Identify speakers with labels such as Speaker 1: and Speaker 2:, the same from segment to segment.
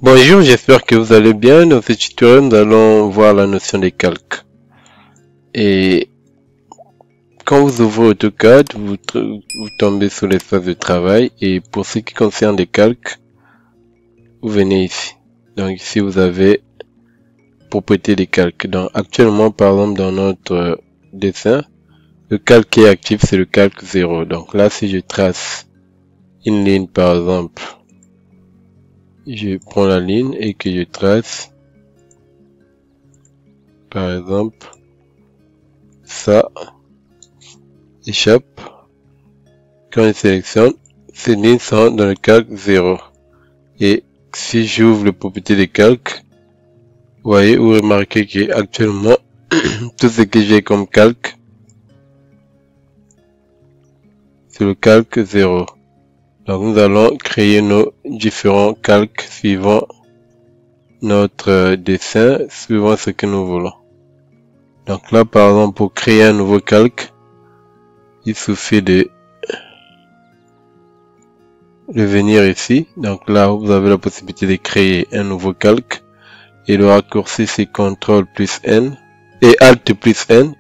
Speaker 1: Bonjour, j'espère que vous allez bien. Dans ce tutoriel, nous allons voir la notion des calques. Et quand vous ouvrez AutoCAD, vous tombez sur l'espace de travail. Et pour ce qui concerne les calques, vous venez ici. Donc ici, vous avez propriété des calques. Donc actuellement, par exemple, dans notre dessin, le calque qui est actif, c'est le calque 0. Donc là, si je trace une ligne, par exemple, je prends la ligne et que je trace, par exemple, ça échappe. Quand je sélectionne, ces lignes sont dans le calque 0. Et si j'ouvre le propriété des calques, vous voyez ou remarquez qu'actuellement, tout ce que j'ai comme calque, c'est le calque 0. Donc nous allons créer nos différents calques suivant notre dessin, suivant ce que nous voulons. Donc là, par exemple, pour créer un nouveau calque, il suffit de venir ici. Donc là, vous avez la possibilité de créer un nouveau calque. Et le raccourci, c'est CTRL plus N et ALT plus N.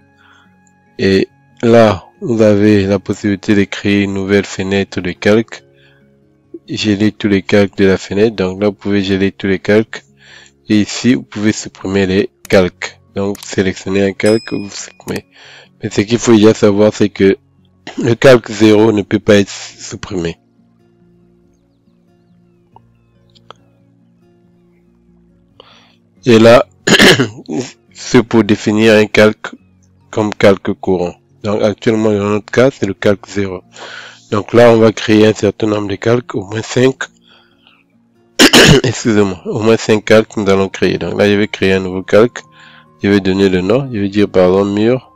Speaker 1: Et là, vous avez la possibilité de créer une nouvelle fenêtre de calque. Geler tous les calques de la fenêtre. Donc là, vous pouvez geler tous les calques. Et ici, vous pouvez supprimer les calques. Donc, vous sélectionnez un calque, vous supprimez. Mais ce qu'il faut déjà savoir, c'est que le calque 0 ne peut pas être supprimé. Et là, c'est pour définir un calque comme calque courant. Donc actuellement, dans notre cas, c'est le calque 0. Donc là, on va créer un certain nombre de calques, au moins 5. Excusez-moi, au moins 5 calques nous allons créer. Donc là, je vais créer un nouveau calque. Je vais donner le nom. Je vais dire par exemple mur.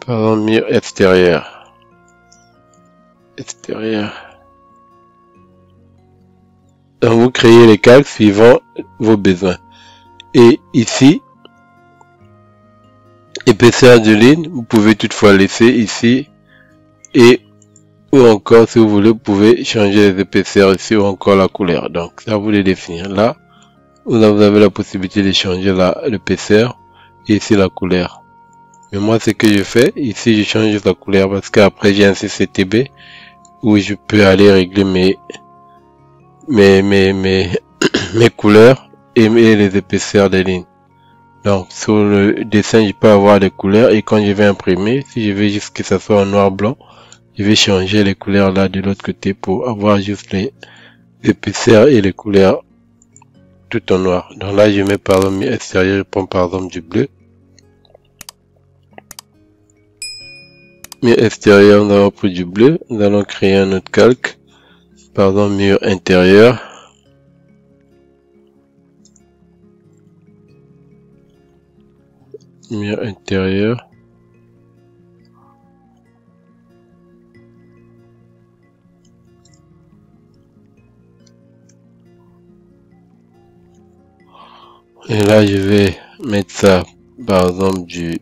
Speaker 1: Par exemple mur extérieur. Extérieur. Donc vous créez les calques suivant vos besoins. Et ici, épaisseur de ligne, vous pouvez toutefois laisser ici. Et ou encore, si vous voulez, vous pouvez changer les épaisseurs ici ou encore la couleur. Donc, ça vous les définir. Là, vous avez la possibilité de changer l'épaisseur et ici la couleur. Mais moi, ce que je fais, ici, je change la couleur parce qu'après, j'ai un CCTB où je peux aller régler mes couleurs et les épaisseurs des lignes. Donc, sur le dessin, je peux avoir des couleurs et quand je vais imprimer, si je veux juste que ça soit en noir-blanc, je vais changer les couleurs là de l'autre côté pour avoir juste les épaisseurs et les couleurs tout en noir. Donc là, je mets par exemple extérieur, je prends par exemple du bleu. Mur extérieur, nous avons pris du bleu. Nous allons créer un autre calque. Par exemple, mur intérieur. Mur intérieur. Et là, je vais mettre ça, par exemple, du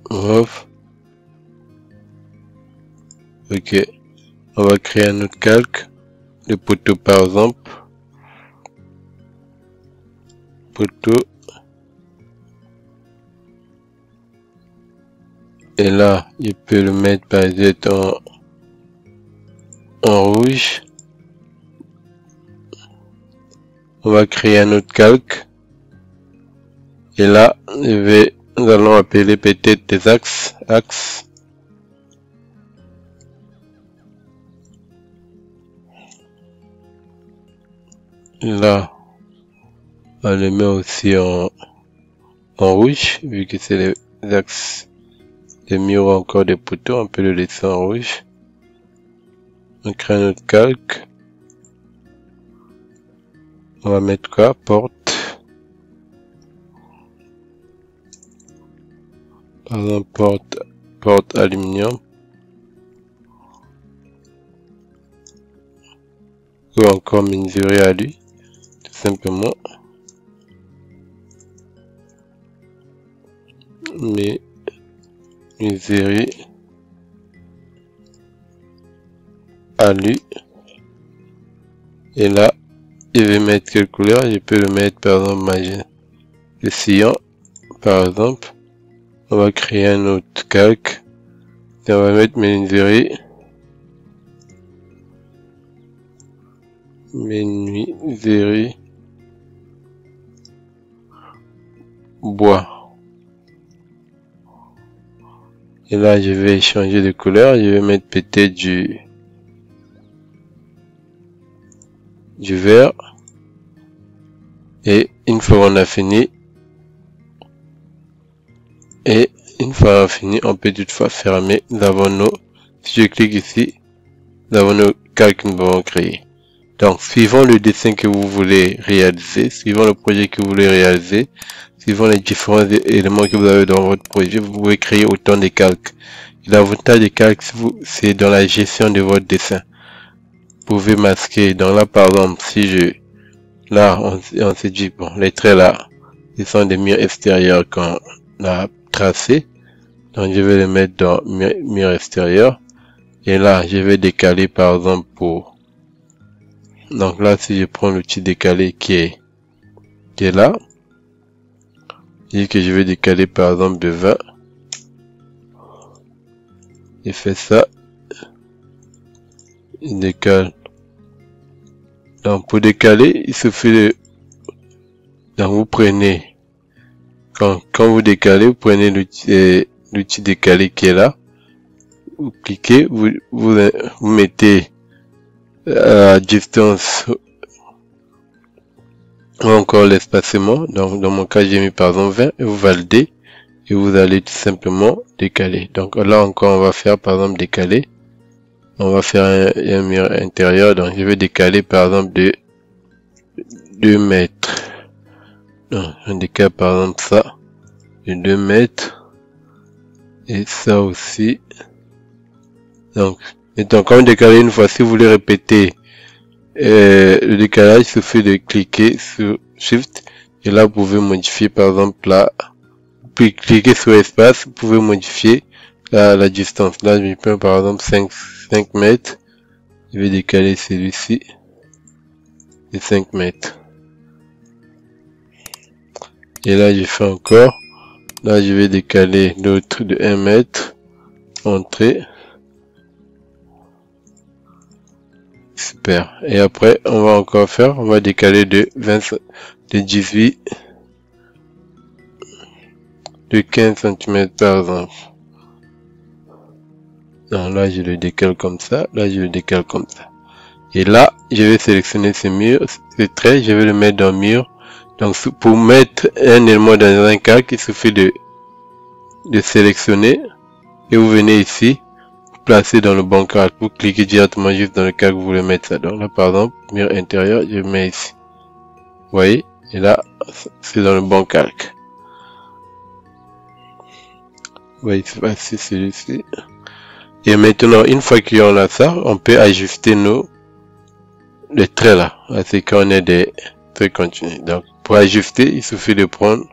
Speaker 1: mauve. Ok. On va créer un autre calque. Le poteau, par exemple. Poteau. Et là, je peux le mettre, par exemple, en rouge. On va créer un autre calque. Et là, nous allons appeler peut-être des axes. Là, on le met aussi en rouge, vu que c'est les axes des murs ou encore des poteaux, on peut le laisser en rouge. On crée un autre calque. On va mettre quoi? Porte. Par exemple, porte aluminium. Ou encore menuiserie à lui, tout simplement. Menuiserie à lui. Et là, je vais mettre quelle couleur? Je peux le mettre par exemple magenta. Le cyan, par exemple. On va créer un autre calque. Et on va mettre menuiserie. Menuiserie. Bois. Et là, je vais changer de couleur. Je vais mettre peut-être du vert. Et une fois on a fini, on peut toutefois fermer. Nous avons nos, si je clique ici, nous avons nos calques que nous avons créés. Donc, suivant le dessin que vous voulez réaliser, suivant le projet que vous voulez réaliser, suivant les différents éléments que vous avez dans votre projet, vous pouvez créer autant de calques. L'avantage des calques, c'est dans la gestion de votre dessin. Vous pouvez masquer. Donc là, par exemple, si là, on s'est dit, bon, les traits là, ils sont des murs extérieurs qu'on a tracés. Donc, je vais les mettre dans mur extérieur. Et là, je vais décaler, par exemple, pour... Donc là, si je prends l'outil décalé qui est là, je dis que je vais décaler, par exemple, de 20. Je fais ça. Je décale. Donc, pour décaler, il suffit de... Donc, vous prenez... Quand vous décalez, vous prenez l'outil décalé qui est là. Vous cliquez, vous mettez la distance ou encore l'espacement. Donc, dans mon cas, j'ai mis par exemple 20 et vous validez et vous allez tout simplement décaler. Donc, là encore, on va faire par exemple décaler. On va faire un mur intérieur. Donc, je vais décaler par exemple de 2 mètres. Donc, on décale par exemple ça de 2 mètres. Et ça aussi. Donc, quand vous décalez une fois, si vous voulez répéter le décalage, il suffit de cliquer sur Shift. Et là, vous pouvez modifier, par exemple, là, vous pouvez cliquer sur espace, vous pouvez modifier la distance. Là, je peux, par exemple, 5 mètres. Je vais décaler celui-ci de 5 mètres. Et là, je fais encore. Là, je vais décaler l'autre de 1 mètre. Entrée. Super. Et après, on va encore faire, on va décaler de 18, de 15 cm par exemple. Donc là, je le décale comme ça. Là, je le décale comme ça. Et là, je vais sélectionner ce mur, ce trait, je vais le mettre dans le mur. Donc, pour mettre un élément dans un calque, il suffit de sélectionner et vous venez ici, vous placez dans le bon calque. Vous cliquez directement juste dans le calque, vous voulez mettre ça. Donc là, par exemple, mur intérieur, je mets ici. Vous voyez? Et là, c'est dans le bon calque. Vous voyez, c'est celui-ci. Et maintenant, une fois qu'on a ça, on peut ajuster les traits là. C'est qu'on ait des traits continus. Donc, pour ajuster, il suffit de prendre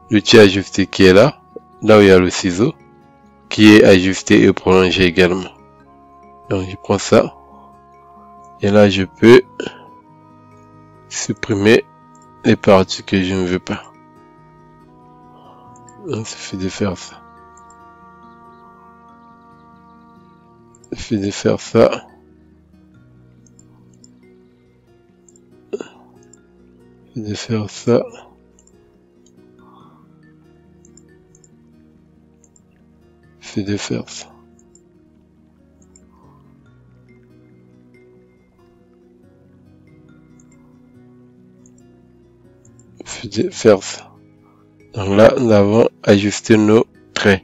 Speaker 1: l'outil ajuster qui est là où il y a le ciseau, qui est ajusté et prolongé également. Donc, je prends ça. Et là, je peux supprimer les parties que je ne veux pas. Donc, il suffit de faire ça. Il suffit de faire ça. Il suffit de faire ça. Il suffit de faire ça. Il suffit de faire ça. Donc là, nous avons ajusté nos traits.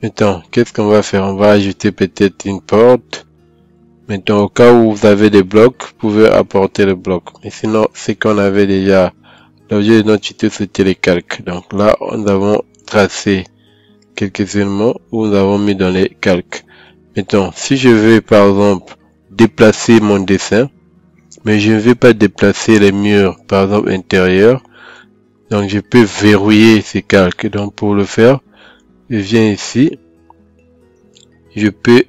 Speaker 1: Maintenant, qu'est-ce qu'on va faire? On va ajouter peut-être une porte. Maintenant, au cas où vous avez des blocs, vous pouvez apporter le bloc. Mais sinon, c'est qu'on avait déjà l'objet de notre tuto, c'était les calques. Donc là, nous avons tracé quelques éléments où nous avons mis dans les calques. Maintenant, si je veux par exemple déplacer mon dessin, mais je ne veux pas déplacer les murs, par exemple intérieurs, donc je peux verrouiller ces calques. Donc pour le faire, je viens ici, je peux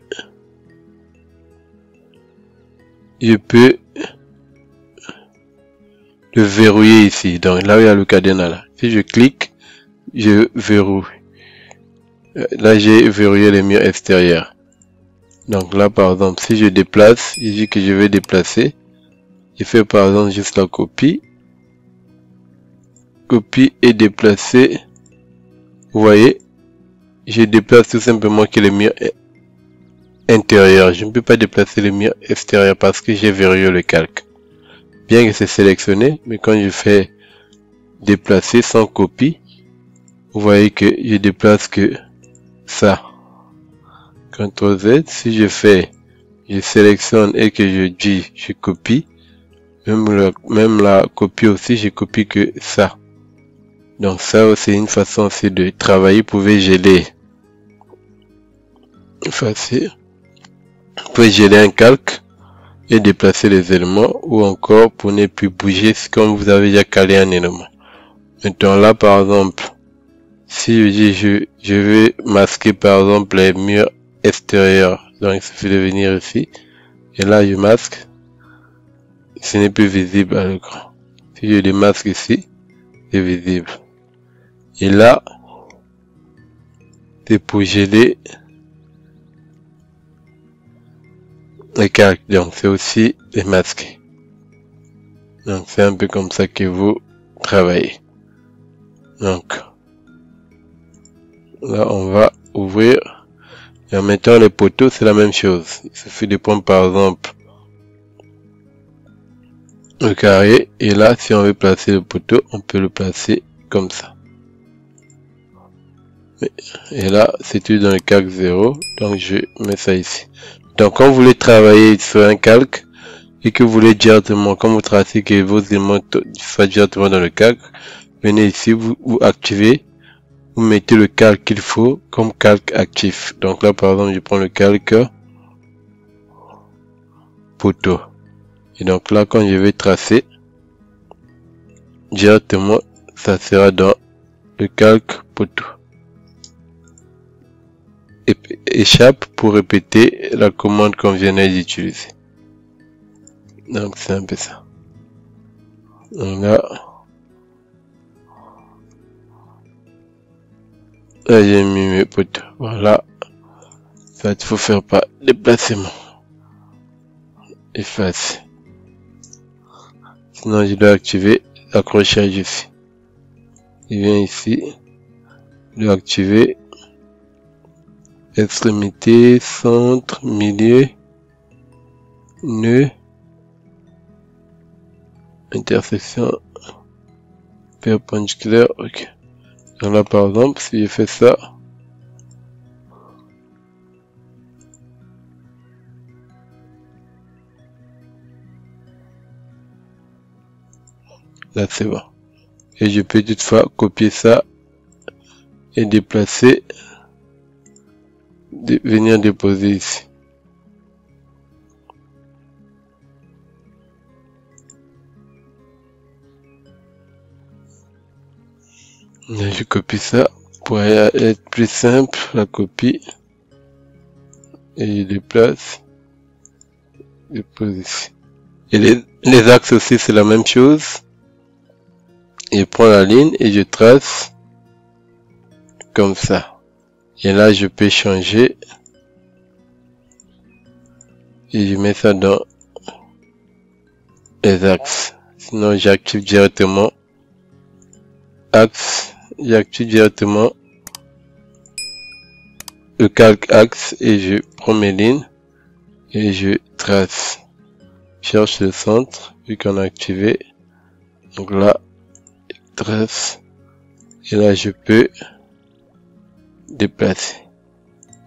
Speaker 1: je peux le verrouiller ici. Donc là, il y a le cadenas là. Si je clique, je verrouille. Là, j'ai verrouillé les murs extérieurs. Donc là, par exemple, si je déplace, je dis que je vais déplacer. Je fais par exemple juste la copie. Copie et déplacer. Vous voyez, je déplace tout simplement que les murs intérieurs. Je ne peux pas déplacer les murs extérieurs parce que j'ai verrouillé le calque. Bien que c'est sélectionné, mais quand je fais déplacer sans copie, vous voyez que je déplace que ça. CTRL Z, si je sélectionne et que je dis, je copie, même la copie aussi, je copie que ça. Donc ça, c'est une façon aussi de travailler. Vous pouvez geler. Facile. Vous pouvez geler un calque et déplacer les éléments, ou encore pour ne plus bouger comme vous avez déjà calé un élément. Maintenant là, par exemple, si je dis je vais masquer par exemple les murs extérieurs, donc il suffit de venir ici, et là je masque, ce n'est plus visible à l'écran. Si je démasque ici, c'est visible. Et là, c'est pour geler les calques, donc c'est aussi démasquer. Donc c'est un peu comme ça que vous travaillez. Donc là on va ouvrir, et en mettant les poteaux c'est la même chose. Il suffit de prendre par exemple le carré, et là si on veut placer le poteau, on peut le placer comme ça. Et là c'est tout dans le calque 0, donc je mets ça ici. Donc quand vous voulez travailler sur un calque et que vous voulez directement, quand vous tracez que vos éléments soient directement dans le calque, venez ici, vous activez, vous mettez le calque qu'il faut comme calque actif. Donc là par exemple je prends le calque poteau. Et donc là quand je vais tracer, directement ça sera dans le calque poteau. Échappe pour répéter la commande qu'on vient d'utiliser. Donc c'est un peu ça. Donc là j'ai mis mes poteaux. Voilà. Ça, il faut faire pas déplacement. Efface. Sinon je dois activer l'accrochage ici. Je viens ici. Je dois activer extrémité, centre, milieu, nœud, intersection, perpendiculaire. Ok. Donc là par exemple, si je fais ça, là c'est bon. Et je peux toutefois copier ça et déplacer, venir déposer ici. Là, je copie ça pour être plus simple, la copie, et je déplace, dépose ici. Et les axes aussi c'est la même chose. Je prends la ligne et je trace comme ça. Et là je peux changer et je mets ça dans les axes. Sinon j'active directement axe, j'active directement le calque axe et je prends mes lignes et je trace. Je cherche le centre vu qu'on a activé. Donc là, trace. Et là je peux déplacer.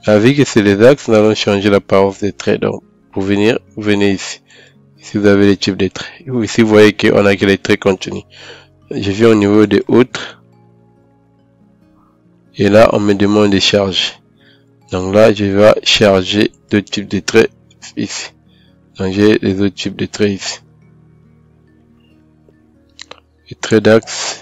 Speaker 1: Vu que c'est les axes, nous allons changer l'apparence des traits. Donc pour venir, vous venez ici. Ici vous avez les types de traits. Ici vous voyez qu'on a que les traits contenus. Je viens au niveau des autres. Et là on me demande de charger. Donc là je vais charger deux types de traits ici. Donc j'ai les autres types de traits ici. Les traits d'axe.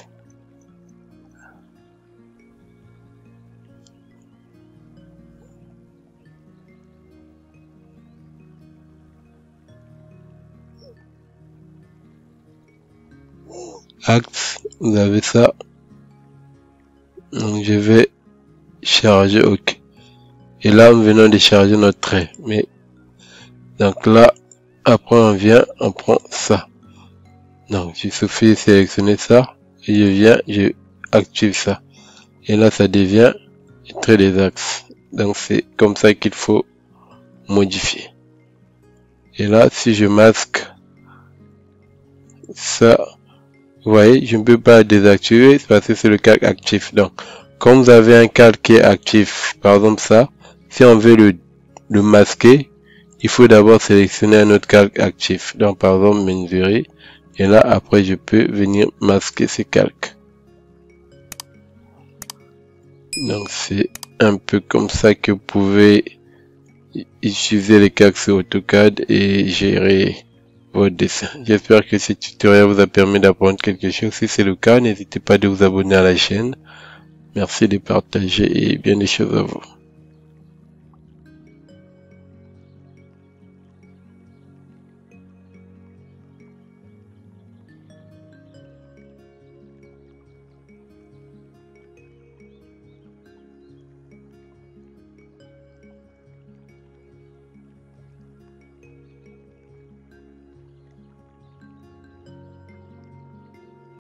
Speaker 1: axe, vous avez ça. Donc je vais charger, ok. Et là, nous venons de charger notre trait. Mais donc là, après on vient, on prend ça. Donc il suffit de sélectionner ça et je viens, je active ça. Et là, ça devient le trait des axes. Donc c'est comme ça qu'il faut modifier. Et là, si je masque ça, vous voyez, je ne peux pas désactiver parce que c'est le calque actif. Donc, comme vous avez un calque qui est actif, par exemple ça, si on veut le masquer, il faut d'abord sélectionner un autre calque actif. Donc, par exemple, mesurer. Et là, après, je peux venir masquer ces calques. Donc, c'est un peu comme ça que vous pouvez utiliser les calques sur AutoCAD et gérer votre dessin. J'espère que ce tutoriel vous a permis d'apprendre quelque chose. Si c'est le cas, n'hésitez pas à vous abonner à la chaîne. Merci de partager et bien des choses à vous.